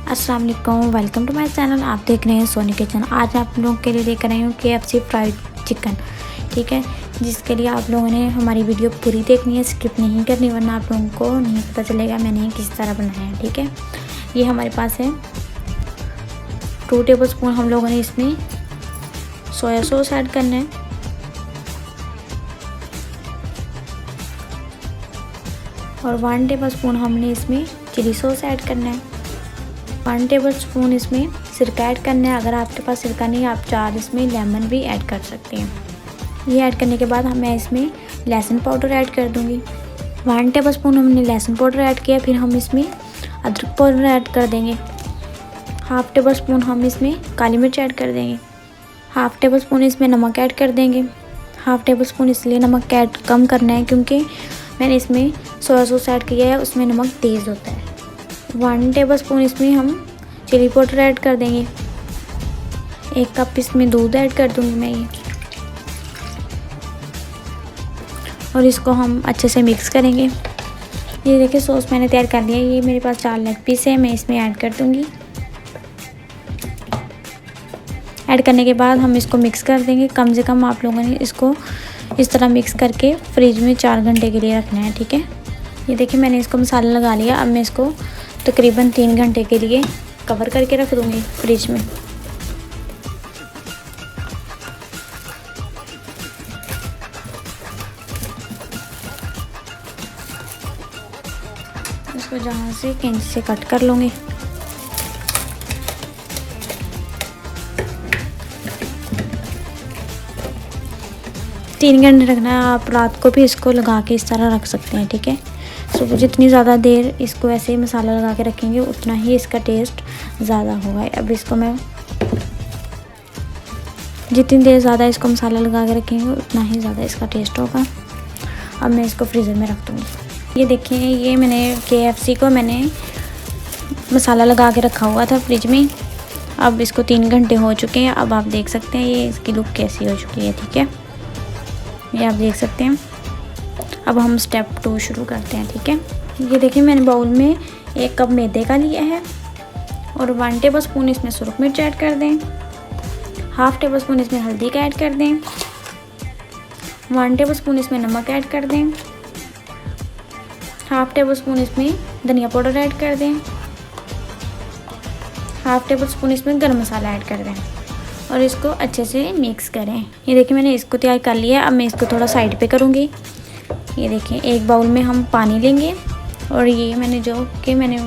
अस्सलाम वालेकुम, welcome to my channel. आप देख रहे हैं सोनी किचन। आज आप लोगों के लिए लेकर आई हूँ KFC फ्राइड चिकन। ठीक है, जिसके लिए आप लोगों ने हमारी वीडियो पूरी देखनी है, स्किप नहीं करनी, वरना आप लोगों को नहीं पता चलेगा मैंने किस तरह बनाया है। ठीक है, ये हमारे पास है 2 टेबल स्पून। हम लोगों ने इसमें सोया सॉस ऐड करना है, और 1 टेबल स्पून हमने इसमें चिली सॉस ऐड करना है। 1 टेबल स्पून इसमें सिरका ऐड करना है। अगर आपके पास सिरका नहीं, आप 4 इसमें लेमन भी ऐड कर सकते हैं। ये ऐड करने के बाद मैं इसमें लहसुन पाउडर ऐड कर दूंगी। 1 टेबल स्पून हमने लहसुन पाउडर ऐड किया। फिर हम इसमें अदरक पाउडर ऐड कर देंगे। 1/2 टेबल स्पून हम इसमें काली मिर्च ऐड कर देंगे। 1/2 टेबल स्पून इसमें नमक ऐड कर देंगे। 1/2 टेबल स्पून इसलिए नमक ऐड कम करना है क्योंकि मैंने इसमें सोया सॉस ऐड किया है, उसमें नमक तेज़ होता है। 1 टेबल स्पून इसमें हम चिली पाउडर ऐड कर देंगे। 1 कप इसमें दूध ऐड कर दूंगी मैं ये, और इसको हम अच्छे से मिक्स करेंगे। ये देखिए सॉस मैंने तैयार कर लिया है। ये मेरे पास 4 लेग पीस है, मैं इसमें ऐड कर दूंगी। ऐड करने के बाद हम इसको मिक्स कर देंगे। कम से कम आप लोगों ने इसको इस तरह मिक्स करके फ्रिज में 4 घंटे के लिए रखना है। ठीक है, ये देखिए मैंने इसको मसाला लगा लिया। अब मैं इसको तकरीबन 3 घंटे के लिए कवर करके रख दूँगी फ्रिज में। इसको जहाँ से कैंची से कट कर लूँगी। तीन घंटे रखना है। आप रात को भी इसको लगा के इस तरह रख सकते हैं। ठीक है, सुबह जितनी ज़्यादा देर इसको ऐसे ही मसाला लगा के रखेंगे उतना ही इसका टेस्ट ज़्यादा होगा। अब इसको मैं जितनी देर ज़्यादा इसको मसाला लगा के रखेंगे उतना ही ज़्यादा इसका टेस्ट होगा। अब मैं इसको फ्रीज़र में रख दूँगी। ये देखिए, ये मैंने KFC को मैंने मसाला लगा के रखा हुआ था फ्रिज में। अब इसको 3 घंटे हो चुके हैं। अब आप देख सकते हैं ये इसकी लुक कैसी हो चुकी है। ठीक है, ये आप देख सकते हैं। अब हम स्टेप 2 शुरू करते हैं। ठीक है, ये देखिए मैंने बाउल में 1 कप मैदे का लिया है, और 1 टेबल स्पून इसमें सुरख मिर्च ऐड कर दें। 1/2 टेबल स्पून इसमें हल्दी का ऐड कर दें। 1 टेबल स्पून इसमें नमक ऐड कर दें। 1/2 टेबल स्पून इसमें धनिया पाउडर ऐड कर दें। 1/2 टेबल स्पून इसमें गरम मसाला ऐड कर दें, और इसको अच्छे से मिक्स करें। ये देखिए मैंने इसको तैयार कर लिया। अब मैं इसको थोड़ा साइड पे करूँगी। ये देखिए एक बाउल में हम पानी लेंगे, और ये मैंने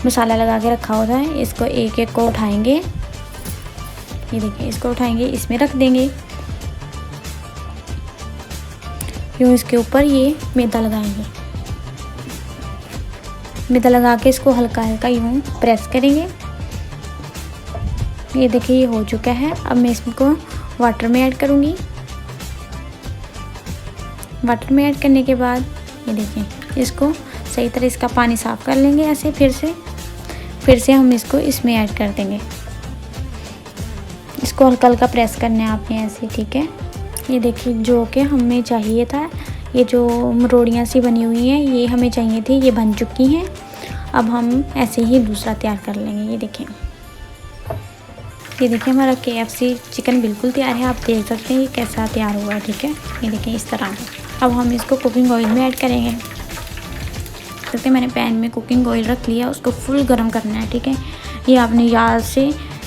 मसाला लगा के रखा हुआ था, इसको एक एक को उठाएंगे। ये देखिए इसको उठाएंगे, इसमें रख देंगे। यूँ इसके ऊपर ये मैदा लगाएंगे। मैदा लगा के इसको हल्का हल्का यूँ प्रेस करेंगे। ये देखिए ये हो चुका है। अब मैं इसको वाटर में ऐड करूँगी। वाटर में ऐड करने के बाद ये देखिए इसको सही तरह इसका पानी साफ़ कर लेंगे ऐसे। फिर से हम इसको इसमें ऐड कर देंगे। इसको हल्का हल्का प्रेस करना है आपने ऐसे। ठीक है, ये देखिए जो कि हमें चाहिए था, ये जो मरोड़ियाँ सी बनी हुई हैं ये हमें चाहिए थी, ये बन चुकी हैं। अब हम ऐसे ही दूसरा तैयार कर लेंगे। ये देखिए हमारा KFC चिकन बिल्कुल तैयार है। आप देख सकते हैं ये कैसा तैयार हुआ है। ठीक है, ये देखिए इस तरह। अब हम इसको कुकिंग ऑयल में ऐड करेंगे। देखिए मैंने पैन में कुकिंग ऑयल रख लिया, उसको फुल गर्म करना है। ठीक है, ये आपने याद से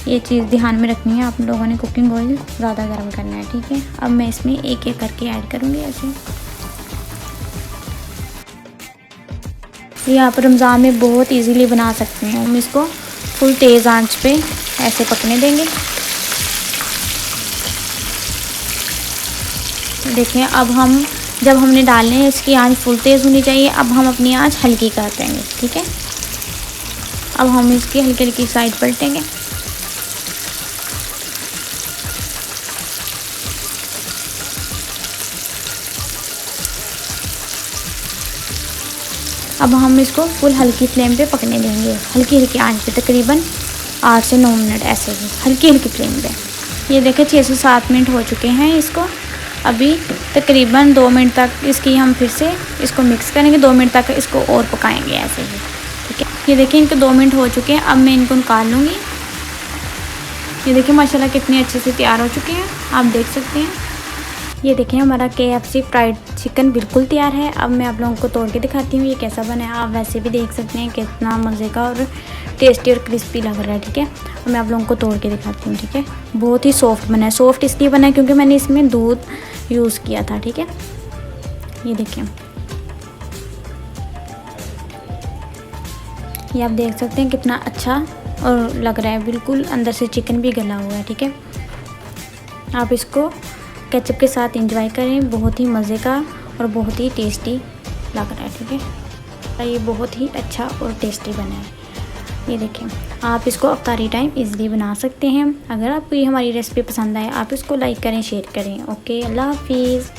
ये चीज़ ध्यान में रखनी है, आप लोगों ने कुकिंग ऑयल ज़्यादा गर्म करना है। ठीक है, अब मैं इसमें एक एक करके ऐड करूँगी ऐसे। ये आप रमज़ान में बहुत ईजीली बना सकते हैं। हम इसको फुल तेज़ आंच पे ऐसे पकने देंगे। देखें अब जब हमने डालने हैं इसकी आंच फुल तेज़ होनी चाहिए। अब हम अपनी आंच हल्की कर देंगे। ठीक है, अब हम इसकी हल्की हल्की साइड पलटेंगे। अब हम इसको फुल हल्की फ्लेम पे पकने देंगे, हल्की हल्की आंच पे, तकरीबन 8 से 9 मिनट ऐसे ही हल्की हल्की फ्लेम पे। ये देखिए 6 से 7 मिनट हो चुके हैं इसको। अभी तकरीबन 2 मिनट तक इसकी हम फिर से इसको मिक्स करेंगे। 2 मिनट तक इसको और पकाएंगे ऐसे ही। ठीक है, ये देखिए इनको 2 मिनट हो चुके हैं। अब मैं इनको निकाल लूँगी। ये देखिए माशाल्लाह कितने अच्छे से तैयार हो चुके हैं, आप देख सकते हैं। ये देखिए हमारा KFC फ्राइड चिकन बिल्कुल तैयार है। अब मैं आप लोगों को तोड़ के दिखाती हूँ ये कैसा बना है। आप वैसे भी देख सकते हैं कितना मज़े का और टेस्टी और क्रिस्पी लग रहा है, ठीक है। अब मैं आप लोगों को तोड़ के दिखाती हूँ, ठीक है। बहुत ही सॉफ्ट बना है। सॉफ्ट इसलिए बना है क्योंकि मैंने इसमें दूध यूज़ किया था, ठीक है। ये देखिए, ये आप देख सकते हैं कितना अच्छा और लग रहा है, बिल्कुल अंदर से चिकन भी गला हुआ है, ठीक है। आप इसको केचप के साथ एंजॉय करें, बहुत ही मज़े का और बहुत ही टेस्टी लग रहा है, ठीक है। ये बहुत ही अच्छा और टेस्टी बना है। ये देखिए, आप इसको अफ्तारी टाइम इजीली बना सकते हैं। अगर आपको ये हमारी रेसिपी पसंद आए, आप इसको लाइक करें, शेयर करें। ओके, अल्लाह हाफिज़।